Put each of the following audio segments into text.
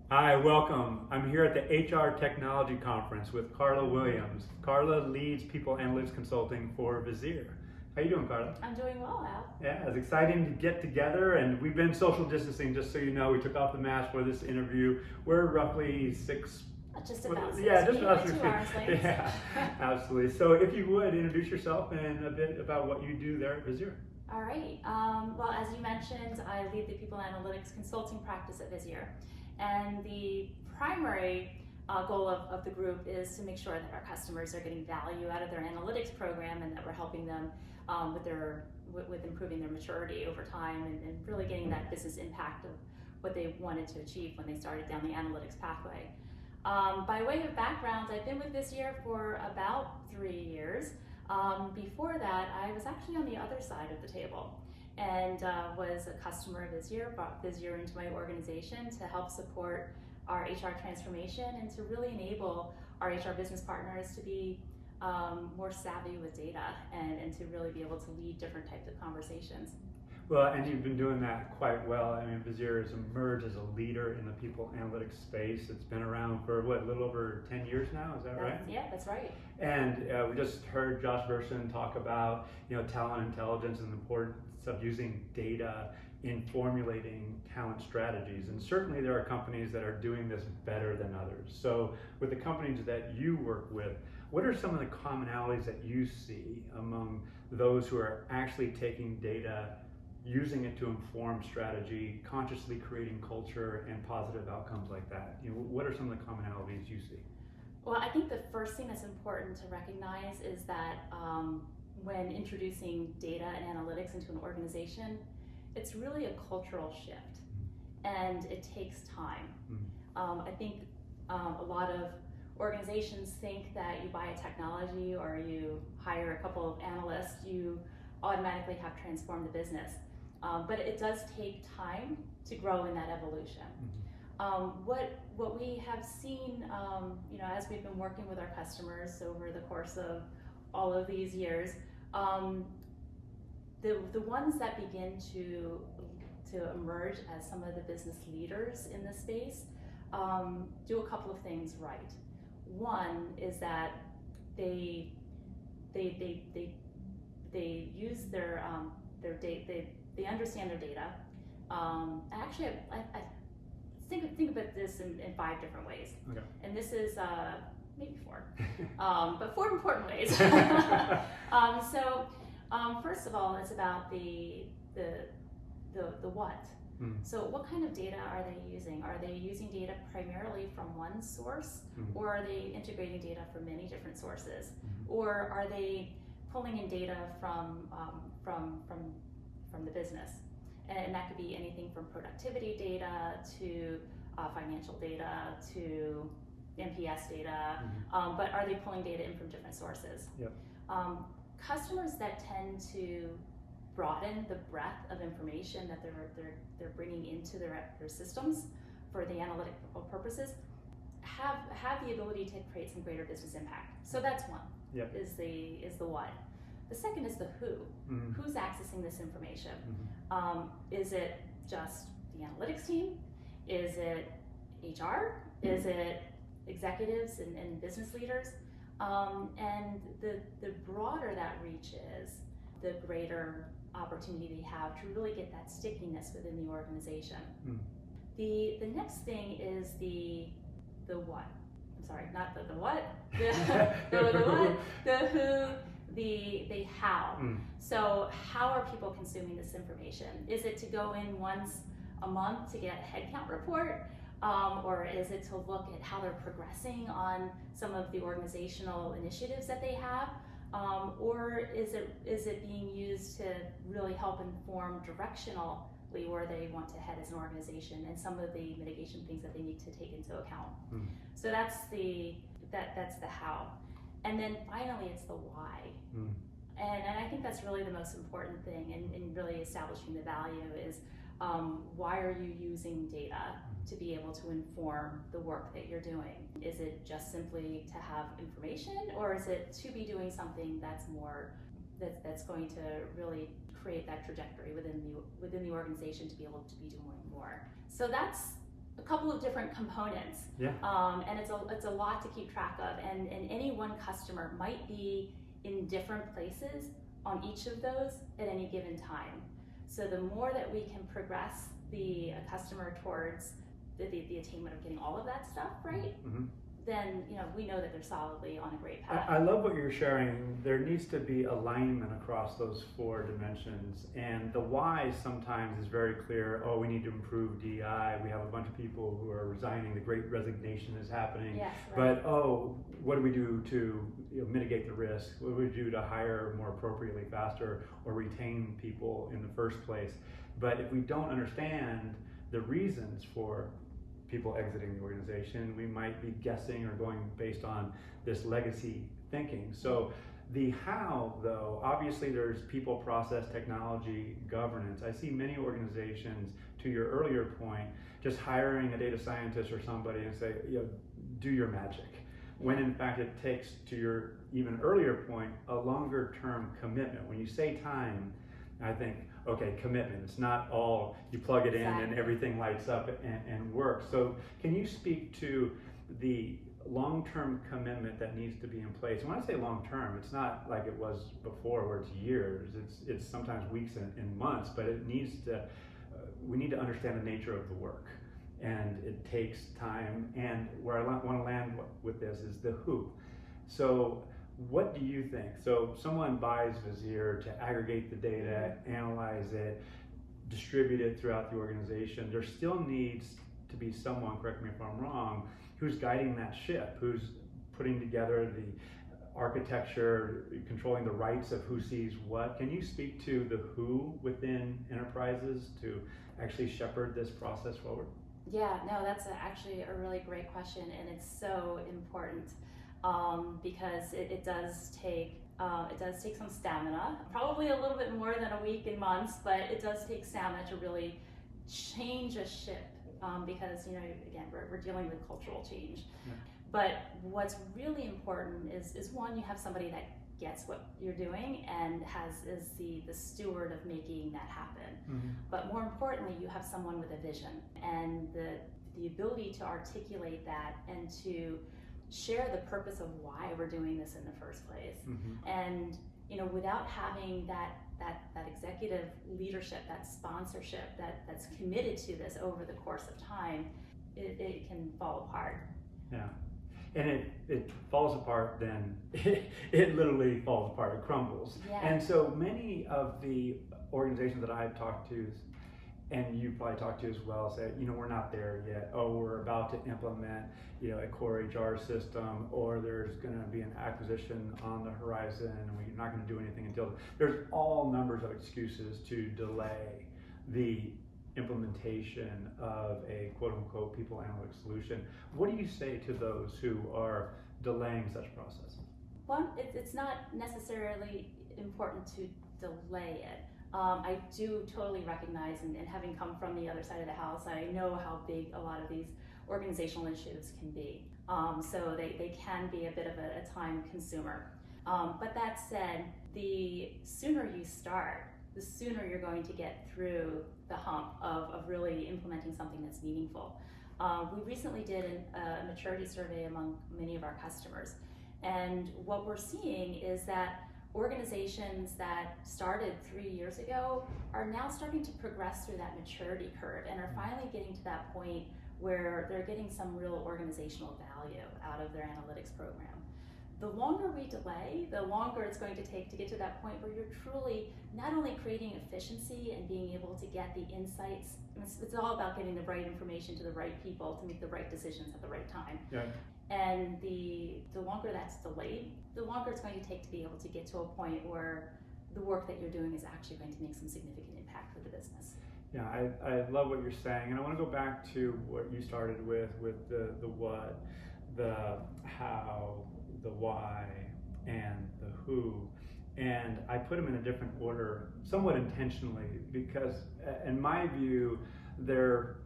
Hi, welcome. I'm here at the HR Technology Conference with Carla Williams. Carla leads People Analytics Consulting for Visier. How you doing, Carla? I'm doing well, Al. Yeah, it's exciting to get together, and we've been social distancing, just so you know. We took off the mask for this interview. We're roughly six... Just about 6 Yeah, just feet, about like 6 2 feet. arms length. Yeah, absolutely. So if you would, introduce yourself and a bit about what you do there at Visier. All right. Well, as you mentioned, I lead the People Analytics Consulting practice at Visier. And the primary goal of the group is to make sure that our customers are getting value out of their analytics program and that we're helping them with improving their maturity over time and really getting that business impact of what they wanted to achieve when they started down the analytics pathway. By way of background, I've been with Visier for about 3 years. Before that, I was actually on the other side of the table and was a customer of Visier, brought Visier into my organization to help support our HR transformation and to really enable our HR business partners to be more savvy with data and to really be able to lead different types of conversations. Well, and you've been doing that quite well. I mean, Visier has emerged as a leader in the people analytics space. It's been around for, what, a little over 10 years now, is that right? Yeah, that's right. And we just heard Josh Bersin talk about, talent intelligence and the importance of using data in formulating talent strategies. And certainly there are companies that are doing this better than others. So with the companies that you work with, what are some of the commonalities that you see among those who are actually taking data, using it to inform strategy, consciously creating culture and positive outcomes like that? What are some of the commonalities you see? Well, I think the first thing that's important to recognize is that when introducing data and analytics into an organization, it's really a cultural shift, and it takes time. I think a lot of organizations think that you buy a technology or you hire a couple of analysts, you automatically have transformed the business. But it does take time to grow in that evolution. What we have seen, as we've been working with our customers over the course of all of these years, the ones that begin to emerge as some of the business leaders in this space do a couple of things right. One is that they use their data. They understand their data. Actually, I think about this in 5 different ways. Okay. And this is maybe 4, but 4 important ways. First of all, it's about the what. So what kind of data are they using? Are they using data primarily from one source, or are they integrating data from many different sources, or are they pulling in data from the business? And that could be anything from productivity data to financial data to NPS data, but are they pulling data in from different sources? Yep. Customers that tend to broaden the breadth of information that they're bringing into their systems for the analytical purposes have the ability to create some greater business impact. So that's one. Yep. Is the what. The second is the who. Who's accessing this information? Is it just the analytics team? Is it HR? Is it executives and business leaders? And the broader that reach is, the greater opportunity they have to really get that stickiness within the organization. The next thing is the what. I'm sorry, not the what. The what, the who, the how. So how are people consuming this information? Is it to go in once a month to get a headcount report? Or is it to look at how they're progressing on some of the organizational initiatives that they have? Or is it being used to really help inform directionally where they want to head as an organization and some of the mitigation things that they need to take into account? So that's the how. And then finally, it's the why. And I think that's really the most important thing in really establishing the value is, why are you using data to be able to inform the work that you're doing? Is it just simply to have information, or is it to be doing something that's more, that's going to really create that trajectory within the organization to be able to be doing more? So that's a couple of different components. Yeah. And it's a lot to keep track of, and any one customer might be in different places on each of those at any given time. So the more that we can progress the customer towards the attainment of getting all of that stuff right, then we know that they're solidly on a great path. I love what you're sharing. There needs to be alignment across those 4 dimensions, and the why sometimes is very clear. Oh, we need to improve DI. We have a bunch of people who are resigning. The Great Resignation is happening. Yes, right. But what do we do to mitigate the risk? What do we do to hire more appropriately faster or retain people in the first place? But if we don't understand the reasons for people exiting the organization, we might be guessing or going based on this legacy thinking. So the how, though, obviously there's people, process, technology, governance. I see many organizations, to your earlier point, just hiring a data scientist or somebody and say, do your magic. When in fact it takes, to your even earlier point, a longer term commitment. When you say time, I think, okay, commitment. It's not all you plug it in and everything lights up and works. So can you speak to the long-term commitment that needs to be in place? And when I say long-term, it's not like it was before where it's years. It's sometimes weeks and months, but it needs to, we need to understand the nature of the work. And it takes time. And where I want to land with this is the who. So what do you think? So someone buys Visier to aggregate the data, analyze it, distribute it throughout the organization. There still needs to be someone, correct me if I'm wrong, who's guiding that ship, who's putting together the architecture, controlling the rights of who sees what. Can you speak to the who within enterprises to actually shepherd this process forward? Yeah, no, that's actually a really great question, and it's so important. Because it does take some stamina, probably a little bit more than a week and months, but it does take stamina to really change a ship, because again we're dealing with cultural change. Yeah. But what's really important is one, you have somebody that gets what you're doing and is the steward of making that happen. But more importantly, you have someone with a vision and the ability to articulate that and to share the purpose of why we're doing this in the first place. And without having that executive leadership, that sponsorship that's committed to this over the course of time, it can fall apart. Yeah. And it falls apart, then it literally falls apart, it crumbles. Yeah. And so many of the organizations that I've talked to, and you probably talked to as well, say, we're not there yet. Oh, we're about to implement, a core HR system, or there's going to be an acquisition on the horizon, and we're not going to do anything until. There's all numbers of excuses to delay the implementation of a quote-unquote people analytics solution. What do you say to those who are delaying such process? One, it's not necessarily important to delay it. I do totally recognize, and having come from the other side of the house, I know how big a lot of these organizational initiatives can be. So they can be a bit of a time consumer. But that said, the sooner you start, the sooner you're going to get through the hump of really implementing something that's meaningful. We recently did a maturity survey among many of our customers. And what we're seeing is that organizations that started 3 years ago are now starting to progress through that maturity curve and are finally getting to that point where they're getting some real organizational value out of their analytics program. The longer we delay, the longer it's going to take to get to that point where you're truly not only creating efficiency and being able to get the insights, it's all about getting the right information to the right people to make the right decisions at the right time. Yeah. And the longer that's delayed, the longer it's going to take to be able to get to a point where the work that you're doing is actually going to make some significant impact for the business. Yeah, I love what you're saying, and I want to go back to what you started with the what, the how, the why, and the who. And I put them in a different order, somewhat intentionally, because in my view, they're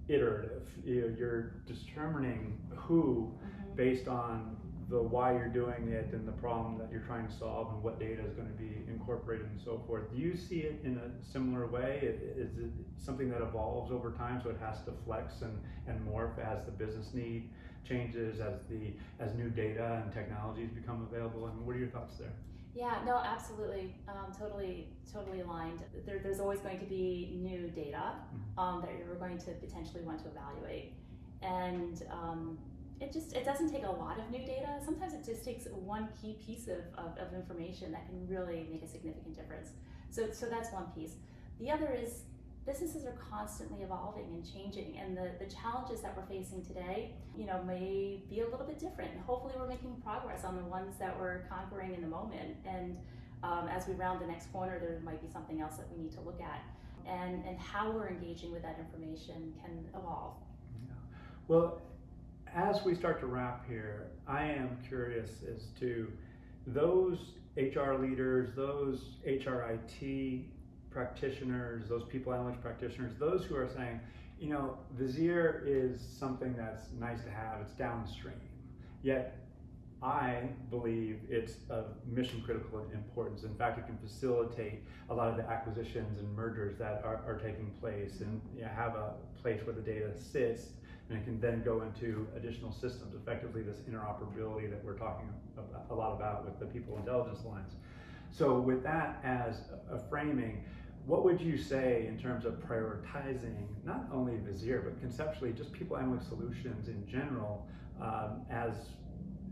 iterative. You're determining who based on the why you're doing it and the problem that you're trying to solve and what data is going to be incorporated and so forth. Do you see it in a similar way? Is it something that evolves over time, so it has to flex and morph as the business need changes, as new data and technologies become available? I mean, what are your thoughts there? Yeah, no, absolutely, totally aligned. There's always going to be new data that you're going to potentially want to evaluate, and it doesn't take a lot of new data. Sometimes it just takes one key piece of information that can really make a significant difference. So that's one piece. The other is businesses are constantly evolving and changing, and the challenges that we're facing today, may be a little bit different. And hopefully we're making progress on the ones that we're conquering in the moment. And as we round the next corner, there might be something else that we need to look at. And how we're engaging with that information can evolve. Yeah. Well, as we start to wrap here, I am curious as to those HR leaders, those HRIT practitioners, those people analytics practitioners, those who are saying, Visier is something that's nice to have, it's downstream. Yet I believe it's of mission critical importance. In fact, it can facilitate a lot of the acquisitions and mergers that are taking place, and have a place where the data sits, and it can then go into additional systems, effectively this interoperability that we're talking a lot about with the people intelligence lines. So with that as a framing, what would you say in terms of prioritizing not only Visier, but conceptually just people analytics solutions in general, as,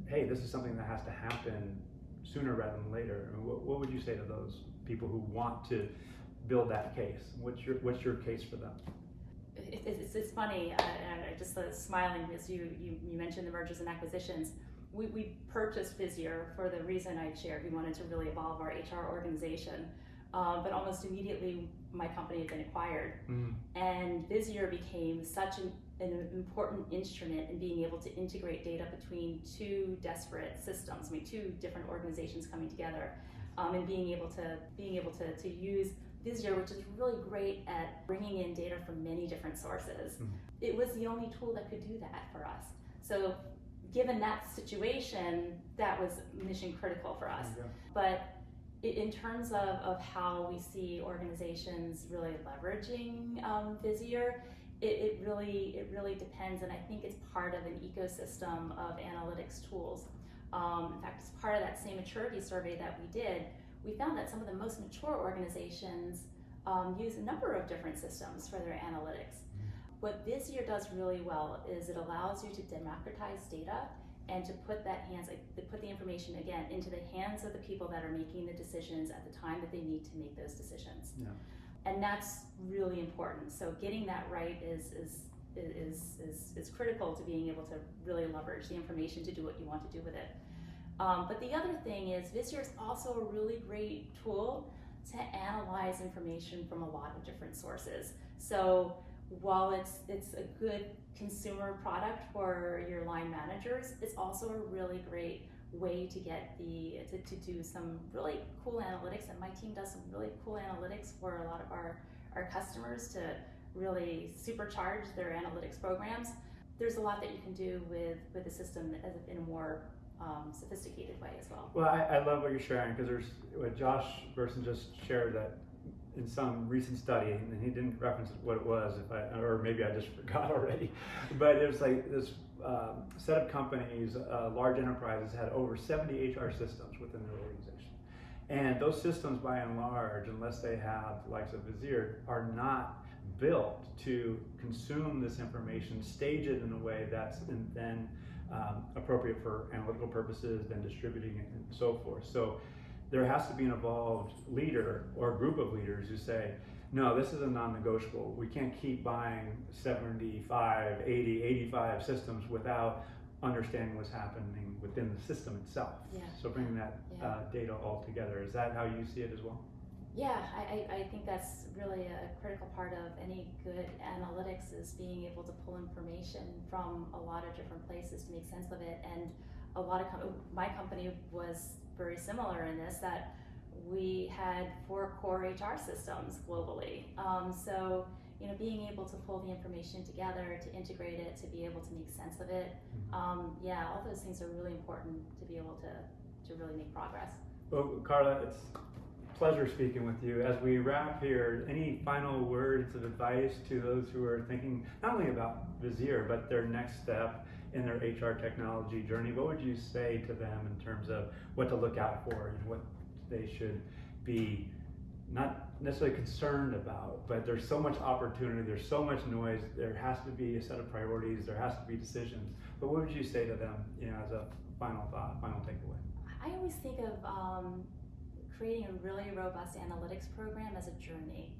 hey, this is something that has to happen sooner rather than later? I mean, what would you say to those people who want to build that case? What's your case for them? It's funny, I just smiling as you mentioned the mergers and acquisitions. We purchased Visier for the reason I shared. We wanted to really evolve our HR organization, but almost immediately my company had been acquired, and Visier became such an important instrument in being able to integrate data between two disparate systems, two different organizations coming together, and being able to use Visier, which is really great at bringing in data from many different sources. It was the only tool that could do that for us. So given that situation, that was mission critical for us. But in terms of how we see organizations really leveraging Visier, it really depends, and I think it's part of an ecosystem of analytics tools. In fact, as part of that same maturity survey that we did, we found that some of the most mature organizations use a number of different systems for their analytics. What Visier does really well is it allows you to democratize data and to put the information again into the hands of the people that are making the decisions at the time that they need to make those decisions. Yeah. And that's really important. So getting that right is critical to being able to really leverage the information to do what you want to do with it. But the other thing is Visier is also a really great tool to analyze information from a lot of different sources. So while it's a good consumer product for your line managers, it's also a really great way to get to do some really cool analytics, and my team does some really cool analytics for a lot of our customers to really supercharge their analytics programs. There's a lot that you can do with the system in a more sophisticated way as well. Well, I love what you're sharing, because there's what Josh Burson just shared, that in some recent study, and he didn't reference what it was, or maybe I just forgot already, but it was like this set of companies, large enterprises, had over 70 HR systems within their organization. And those systems, by and large, unless they have the likes of Visier, are not built to consume this information, stage it in a way that's then appropriate for analytical purposes, then distributing it, and so forth. So there has to be an involved leader or a group of leaders who say, no, this is a non-negotiable. We can't keep buying 75, 80, 85 systems without understanding what's happening within the system itself. Yeah. So bringing that data all together. Is that how you see it as well? Yeah, I think that's really a critical part of any good analytics, is being able to pull information from a lot of different places to make sense of it. And a lot of my company was very similar in this, that we had 4 core HR systems globally. So being able to pull the information together, to integrate it, to be able to make sense of it. All those things are really important to be able to really make progress. Well, Carla, it's a pleasure speaking with you. As we wrap here, any final words of advice to those who are thinking not only about Visier, but their next step in their HR technology journey? What would you say to them in terms of what to look out for and what they should be not necessarily concerned about, but there's so much opportunity, there's so much noise, there has to be a set of priorities, there has to be decisions. But what would you say to them, as a final thought, final takeaway? I always think of creating a really robust analytics program as a journey.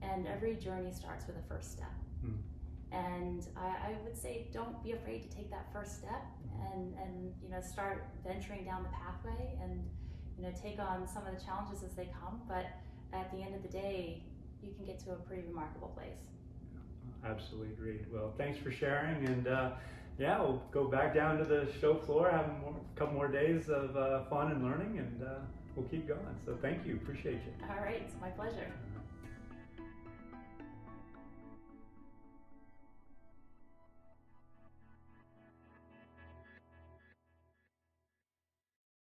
And every journey starts with a first step. And I would say don't be afraid to take that first step and start venturing down the pathway and take on some of the challenges as they come, but at the end of the day, you can get to a pretty remarkable place. Absolutely agreed. Well, thanks for sharing, and we'll go back down to the show floor, have a couple more days of fun and learning, and we'll keep going. So thank you, appreciate you. All right, it's my pleasure.